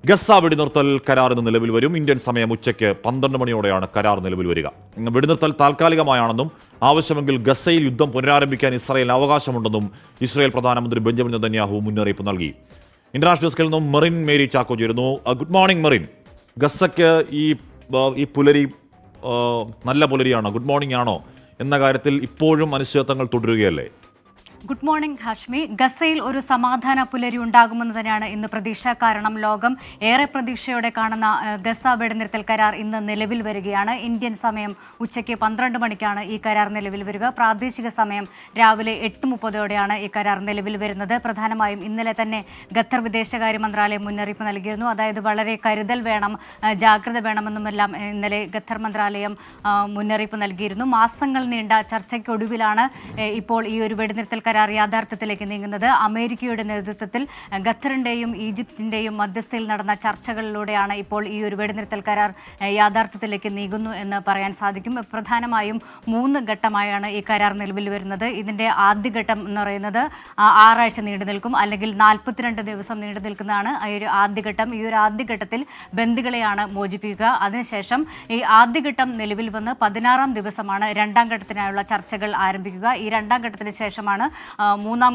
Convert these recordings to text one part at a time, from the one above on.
Gaza വെടിനിർത്തൽ കരാർ ഇന്ന് നിലവിൽ വരും. ഇന്ത്യൻ സമയം ഉച്ചയ്ക്ക് 12 മണിയോടെയാണ് കരാർ നിലവിൽ വരിക. വെടിനിർത്തൽ താൽക്കാലികമായാണെന്നും ആവശ്യമെങ്കിൽ ഗസയിൽ യുദ്ധം പുനരാരംഭിക്കാൻ ഇസ്രായേലിന് അവകാശമുണ്ടെന്നും ഇസ്രായേൽ പ്രധാനമന്ത്രി ബെഞ്ചമിൻ നെതന്യാഹു മുന്നറിയിപ്പ് നൽകി. ഇന്റർനാഷണൽ ഡെസ്കിൽ നിന്നും മെറിൻ മേരി ചാക്കോ ചേരുന്നു. Good morning Merin. ഗസയ്ക്ക് ഈ പുലരി നല്ല പുലരിയാണോ, ഗുഡ് മോർണിംഗ് ആണോ എന്ന കാര്യത്തിൽ ഇപ്പോഴും അനിശ്ചിതത്വങ്ങൾ തുടരുകയല്ലേ? Good morning Hashmi. ഗസയിൽ ഒരു സമാധാന പുലരി ഉണ്ടാകുമെന്ന് തന്നെയാണ് ഇന്ന് പ്രതീക്ഷ. കാരണം ലോകം ഏറെ പ്രതീക്ഷയോടെ കാണുന്ന ഗസ വെടിനിർത്തൽ കരാർ ഇന്ന് നിലവിൽ വരികയാണ്. ഇന്ത്യൻ സമയം ഉച്ചയ്ക്ക് 12 മണിക്കാണ് ഈ കരാർ നിലവിൽ വരിക. പ്രാദേശിക സമയം രാവിലെ 8:30 ഈ കരാർ നിലവിൽ വരുന്നത്. പ്രധാനമായും ഇന്നലെ തന്നെ ഖത്തർ വിദേശകാര്യ മന്ത്രാലയം മുന്നറിയിപ്പ് നൽകിയിരുന്നു. അതായത് വളരെ കരുതൽ വേണം, ജാഗ്രത വേണമെന്നുമെല്ലാം ഇന്നലെ ഖത്തർ മന്ത്രാലയം മുന്നറിയിപ്പ് നൽകിയിരുന്നു. മാസങ്ങൾ നീണ്ട ചർച്ചയ്ക്കൊടുവിലാണ് ഇപ്പോൾ ഈ ഒരു വെടിനിർത്തൽ കരാർ യാഥാർത്ഥ്യത്തിലേക്ക് നീങ്ങുന്നത്. അമേരിക്കയുടെ നേതൃത്വത്തിൽ ഖത്തറിന്റെയും ഈജിപ്തിന്റെയും മധ്യസ്ഥയിൽ നടന്ന ചർച്ചകളിലൂടെയാണ് ഇപ്പോൾ ഈ ഒരു വെടിനിർത്തൽ കരാർ യാഥാർത്ഥ്യത്തിലേക്ക് നീങ്ങുന്നു എന്ന് പറയാൻ സാധിക്കും. പ്രധാനമായും 3 ഘട്ടമായാണ് ഈ കരാർ നിലവിൽ വരുന്നത്. ഇതിന്റെ ആദ്യഘട്ടം എന്ന് പറയുന്നത് 6 ആഴ്ച നീണ്ടു നിൽക്കും, അല്ലെങ്കിൽ 42 ദിവസം നീണ്ടു നിൽക്കുന്നതാണ് ഈ ഒരു ആദ്യഘട്ടം. ഈ ഒരു ആദ്യഘട്ടത്തിൽ ബന്ദികളെയാണ് മോചിപ്പിക്കുക. അതിനുശേഷം ഈ ആദ്യഘട്ടം നിലവിൽ വന്ന് 16-ാം ദിവസമാണ് രണ്ടാം ഘട്ടത്തിനായുള്ള ചർച്ചകൾ ആരംഭിക്കുക. ഈ രണ്ടാം ഘട്ടത്തിന് ശേഷമാണ് മൂന്നാം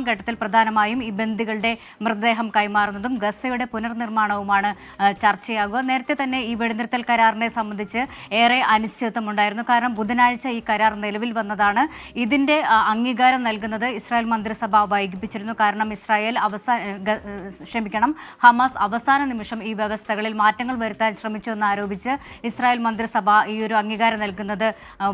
ഘട്ടത്തിൽ പ്രധാനമായും ഈ ബന്ദികളുടെ മൃതദേഹം കൈമാറുന്നതും ഗസയുടെ പുനർനിർമ്മാണവുമാണ് ചർച്ചയാകുക. നേരത്തെ തന്നെ ഈ വെടിനിർത്തൽ കരാറിനെ സംബന്ധിച്ച് ഏറെ അനിശ്ചിതത്വമുണ്ടായിരുന്നു. കാരണം ബുധനാഴ്ച ഈ കരാർ നിലവിൽ വന്നതാണ്. ഇതിന്റെ അംഗീകാരം നൽകുന്നത് ഇസ്രായേൽ മന്ത്രിസഭ വൈകിപ്പിച്ചിരുന്നു. കാരണം ഹമാസ് അവസാന നിമിഷം ഈ വ്യവസ്ഥകളിൽ മാറ്റങ്ങൾ വരുത്താൻ ശ്രമിച്ചു എന്നാരോപിച്ച് ഇസ്രായേൽ മന്ത്രിസഭ ഈ ഒരു അംഗീകാരം നൽകുന്നത്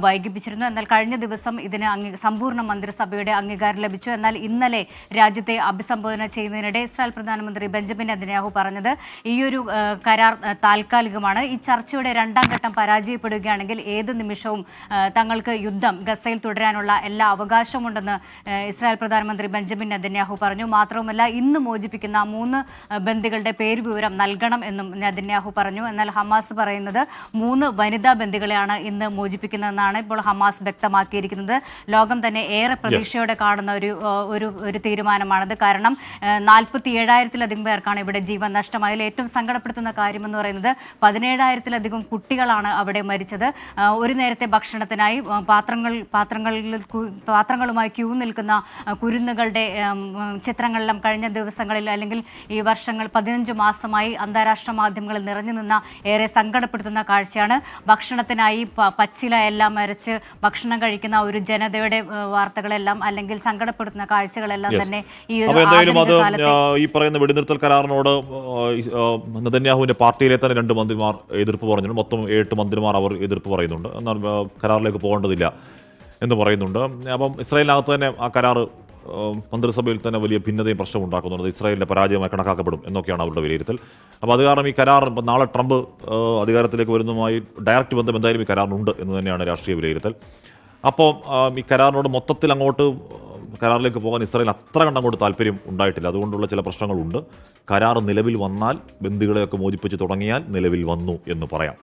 വൈകിപ്പിച്ചിരുന്നു. എന്നാൽ കഴിഞ്ഞ ദിവസം ഇതിന് സമ്പൂർണ്ണ മന്ത്രിസഭയുടെ അംഗീകാരം ലഭിച്ചു. എന്നാൽ ഇന്നലെ രാജ്യത്തെ അഭിസംബോധന ചെയ്യുന്നതിനിടെ ഇസ്രായേൽ പ്രധാനമന്ത്രി ബെഞ്ചമിൻ നെതന്യാഹു പറഞ്ഞത് ഈ ഒരു കരാർ താൽക്കാലികമാണ്. ഈ ചർച്ചയുടെ രണ്ടാം ഘട്ടം പരാജയപ്പെടുകയാണെങ്കിൽ ഏത് നിമിഷവും തങ്ങൾക്ക് യുദ്ധം ഗസയിൽ തുടരാനുള്ള എല്ലാ അവകാശമുണ്ടെന്ന് ഇസ്രായേൽ പ്രധാനമന്ത്രി ബെഞ്ചമിൻ നെതന്യാഹു പറഞ്ഞു. മാത്രവുമല്ല, ഇന്ന് മോചിപ്പിക്കുന്ന 3 ബന്ദികളുടെ പേര് വിവരം നൽകണം എന്നും നെതന്യാഹു പറഞ്ഞു. എന്നാൽ ഹമാസ് പറയുന്നത് 3 വനിതാ ബന്ദികളെയാണ് ഇന്ന് മോചിപ്പിക്കുന്നതെന്നാണ് ഇപ്പോൾ ഹമാസ് വ്യക്തമാക്കിയിരിക്കുന്നത്. ലോകം തന്നെ ഏറെ പ്രതീക്ഷയോടെ കാണുന്ന ഒരു തീരുമാനമാണത്. കാരണം 47,000-ലധികം പേർക്കാണ് ഇവിടെ ജീവൻ നഷ്ടമായതിൽ ഏറ്റവും സങ്കടപ്പെടുത്തുന്ന കാര്യമെന്ന് പറയുന്നത് 17,000-ലധികം കുട്ടികളാണ് അവിടെ മരിച്ചത്. ഒരു നേരത്തെ ഭക്ഷണത്തിനായി പാത്രങ്ങളുമായി ക്യൂ നിൽക്കുന്ന കുരുന്നുകളുടെ ചിത്രങ്ങളെല്ലാം കഴിഞ്ഞ ദിവസങ്ങളിൽ അല്ലെങ്കിൽ ഈ വർഷങ്ങൾ 15 മാസമായി അന്താരാഷ്ട്ര മാധ്യമങ്ങളിൽ നിറഞ്ഞു നിന്ന ഏറെ സങ്കടപ്പെടുത്തുന്ന കാഴ്ചയാണ്. ഭക്ഷണത്തിനായി പച്ചില എല്ലാം അരച്ച് ഭക്ഷണം കഴിക്കുന്ന ഒരു ജനതയുടെ വാർത്തകളെല്ലാം അല്ലെങ്കിൽ സങ്കടപ്പെടുത്തുന്ന കാഴ്ചകളെല്ലാം തന്നെ ഈ പറയുന്ന വെടിനിർത്തൽ കരാറിനോട് നെതന്യാഹുവിന്റെ പാർട്ടിയിലെ തന്നെ 2 മന്ത്രിമാർ എതിർപ്പ് പറഞ്ഞു. മൊത്തം 8 മന്ത്രിമാർ അവർ എതിർപ്പ് പറയുന്നുണ്ട്. എന്നാൽ കരാറിലേക്ക് പോകേണ്ടതില്ല എന്ന് പറയുന്നുണ്ട്. അപ്പം ഇസ്രായേലിനകത്ത് തന്നെ ആ കരാർ മന്ത്രിസഭയിൽ തന്നെ വലിയ ഭിന്നതയും പ്രശ്നവും ഉണ്ടാക്കുന്നുണ്ട്. ഇസ്രായേലിന്റെ പരാജയമായി കണക്കാക്കപ്പെടും എന്നൊക്കെയാണ് അവരുടെ വിലയിരുത്തൽ. അപ്പോൾ അത് കാരണം ഈ കരാർ നാളെ ട്രംപ് അധികാരത്തിലേക്ക് വരുന്നതുമായി ഡയറക്റ്റ് ബന്ധം എന്തായാലും ഈ കരാറിനുണ്ട് എന്ന് തന്നെയാണ് രാഷ്ട്രീയ വിലയിരുത്തൽ. അപ്പോൾ ഈ കരാറിനോട് മൊത്തത്തിൽ അങ്ങോട്ട് കരാറിലേക്ക് പോകാൻ ഇസ്രായേൽ അത്ര കണ്ടങ്ങോട്ട് താല്പര്യം ഉണ്ടായിട്ടില്ല. അതുകൊണ്ടുള്ള ചില പ്രശ്നങ്ങളുണ്ട്. കരാർ നിലവിൽ വന്നാൽ ബന്ദികളെയൊക്കെ മോചിപ്പിച്ച് തുടങ്ങിയാൽ നിലവിൽ വന്നു എന്ന് പറയാം.